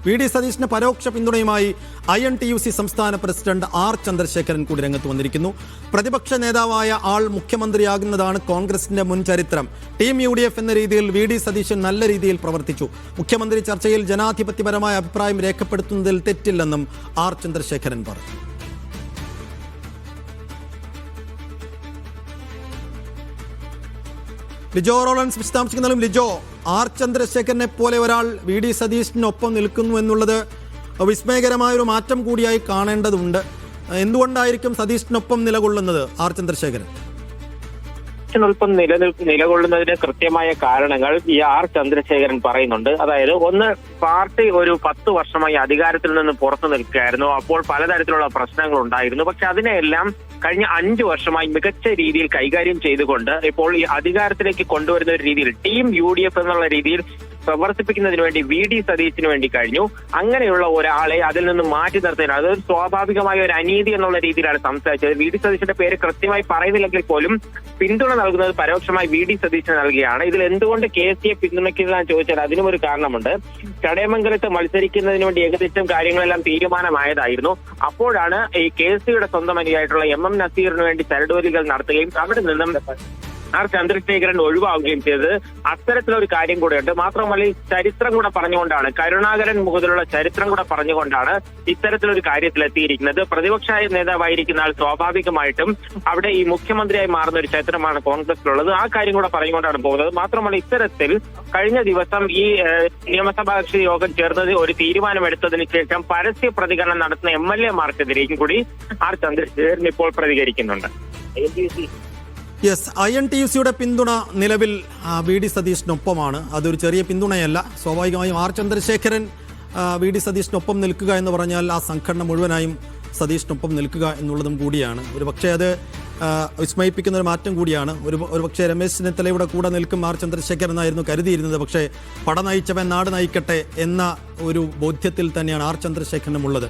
VD. സതീശന് പരോക്ഷ പിന്തുണയുമായി INTUC സംസ്ഥാന പ്രസിഡന്റ് R. ചന്ദ്രശേഖരൻ കൂടി രംഗത്ത് വന്നിരിക്കുന്നു. പ്രതിപക്ഷ നേതാവായ ആൾ മുഖ്യമന്ത്രിയാകുന്നതാണ് കോൺഗ്രസിന്റെ മുൻ ചരിത്രം. ടീം UDF എന്ന രീതിയിൽ വി.ഡി. സതീശൻ നല്ല രീതിയിൽ പ്രവർത്തിച്ചു. മുഖ്യമന്ത്രി ചർച്ചയിൽ ജനാധിപത്യപരമായ അഭിപ്രായം രേഖപ്പെടുത്തുന്നതിൽ തെറ്റില്ലെന്നും R. ചന്ദ്രശേഖരൻ പറഞ്ഞു. ലിജോ റോളൻസ് വിശദാംശങ്ങളും. ലിജോ, R. ചന്ദ്രശേഖരനെ പോലെ ഒരാൾ വി.ഡി. സതീശനൊപ്പം നിൽക്കുന്നു എന്നുള്ളത് വിസ്മയകരമായൊരു മാറ്റം കൂടിയായി കാണേണ്ടതുണ്ട്. എന്തുകൊണ്ടായിരിക്കും സതീശനൊപ്പം നിലകൊള്ളുന്നത് R. ചന്ദ്രശേഖരൻ? ൊപ്പം നിലകൊള്ളുന്നതിന് കൃത്യമായ കാരണങ്ങൾ ഈ R. ചന്ദ്രശേഖരൻ പറയുന്നുണ്ട്. അതായത് ഒന്ന്, പാർട്ടി ഒരു 10 വർഷമായി അധികാരത്തിൽ നിന്ന് പുറത്തു നിൽക്കുകയായിരുന്നു. അപ്പോൾ പലതരത്തിലുള്ള പ്രശ്നങ്ങൾ ഉണ്ടായിരുന്നു. പക്ഷെ അതിനെല്ലാം കഴിഞ്ഞ 5 വർഷമായി മികച്ച രീതിയിൽ കൈകാര്യം ചെയ്തുകൊണ്ട് ഇപ്പോൾ ഈ അധികാരത്തിലേക്ക് കൊണ്ടുവരുന്ന ഒരു രീതിയിൽ ടീം UDF എന്നുള്ള രീതിയിൽ പ്രവർത്തിപ്പിക്കുന്നതിന് വേണ്ടി വി.ഡി. സതീശന് വേണ്ടി കഴിഞ്ഞു. അങ്ങനെയുള്ള ഒരാളെ അതിൽ നിന്ന് മാറ്റി നിർത്താൻ അതൊരു സ്വാഭാവികമായ ഒരു അനീതി എന്നുള്ള രീതിയിലാണ് സംസാരിച്ചത്. വി.ഡി. സതീശന്റെ പേര് കൃത്യമായി പറയുന്നില്ലെങ്കിൽ പോലും പിന്തുണ നൽകുന്നത് പരോക്ഷമായി വി.ഡി. സതീശന് നൽകുകയാണ്. ഇതിൽ എന്തുകൊണ്ട് KCയെ പിന്തുണയ്ക്കുന്നതെന്ന് ചോദിച്ചാൽ അതിനും ഒരു കാരണമുണ്ട്. ചടയമംഗലത്ത് മത്സരിക്കുന്നതിന് വേണ്ടി ഏകദേശം കാര്യങ്ങളെല്ലാം തീരുമാനമായതായിരുന്നു. അപ്പോഴാണ് ഈ KCയുടെ സ്വന്തം അനുയായിട്ടുള്ള MM നസീറിന് വേണ്ടി ചരടുവലികൾ നടത്തുകയും അവിടെ നിന്നും R. ചന്ദ്രശേഖരൻ ഒഴിവാവുകയും ചെയ്തത്. അത്തരത്തിലൊരു കാര്യം കൂടെയുണ്ട്. മാത്രമല്ല ഈ ചരിത്രം കൂടെ പറഞ്ഞുകൊണ്ടാണ്, കരുണാകരൻ മുതലുള്ള ചരിത്രം കൂടെ പറഞ്ഞുകൊണ്ടാണ് ഇത്തരത്തിലൊരു കാര്യത്തിലെത്തിയിരിക്കുന്നത്. പ്രതിപക്ഷ നേതാവായിരിക്കുന്ന ആൾ സ്വാഭാവികമായിട്ടും അവിടെ ഈ മുഖ്യമന്ത്രിയായി മാറുന്ന ഒരു ചരിത്രമാണ് കോൺഗ്രസിലുള്ളത്. ആ കാര്യം കൂടെ പറഞ്ഞുകൊണ്ടാണ് പോകുന്നത്. മാത്രമല്ല ഇത്തരത്തിൽ കഴിഞ്ഞ ദിവസം ഈ നിയമസഭാ കക്ഷി യോഗം ചേർന്നത് ഒരു തീരുമാനമെടുത്തതിന് ശേഷം പരസ്യ പ്രതികരണം നടത്തുന്ന MLA മാർക്കെതിരെയും കൂടി R. ചന്ദ്രശേഖരൻ ഇപ്പോൾ പ്രതികരിക്കുന്നുണ്ട്. യെസ്, INTUCയുടെ പിന്തുണ നിലവിൽ വി.ഡി. സതീശനൊപ്പമാണ്. അതൊരു ചെറിയ പിന്തുണയല്ല. സ്വാഭാവികമായും R. ചന്ദ്രശേഖരൻ വി.ഡി. സതീശനൊപ്പം നിൽക്കുക എന്ന് പറഞ്ഞാൽ ആ സംഘടന മുഴുവനായും സതീശനൊപ്പം നിൽക്കുക എന്നുള്ളതും കൂടിയാണ്. ഒരു പക്ഷേ അത് വിസ്മയിപ്പിക്കുന്ന ഒരു മാറ്റം കൂടിയാണ്. ഒരു പക്ഷേ രമേശ് ചെന്നിത്തലയുടെ കൂടെ നിൽക്കും R. ചന്ദ്രശേഖരൻ എന്നായിരുന്നു കരുതിയിരുന്നത്. പക്ഷേ പട നയിച്ചവൻ നാട് നയിക്കട്ടെ എന്ന ഒരു ബോധ്യത്തിൽ തന്നെയാണ് R. ചന്ദ്രശേഖരനും ഉള്ളത്.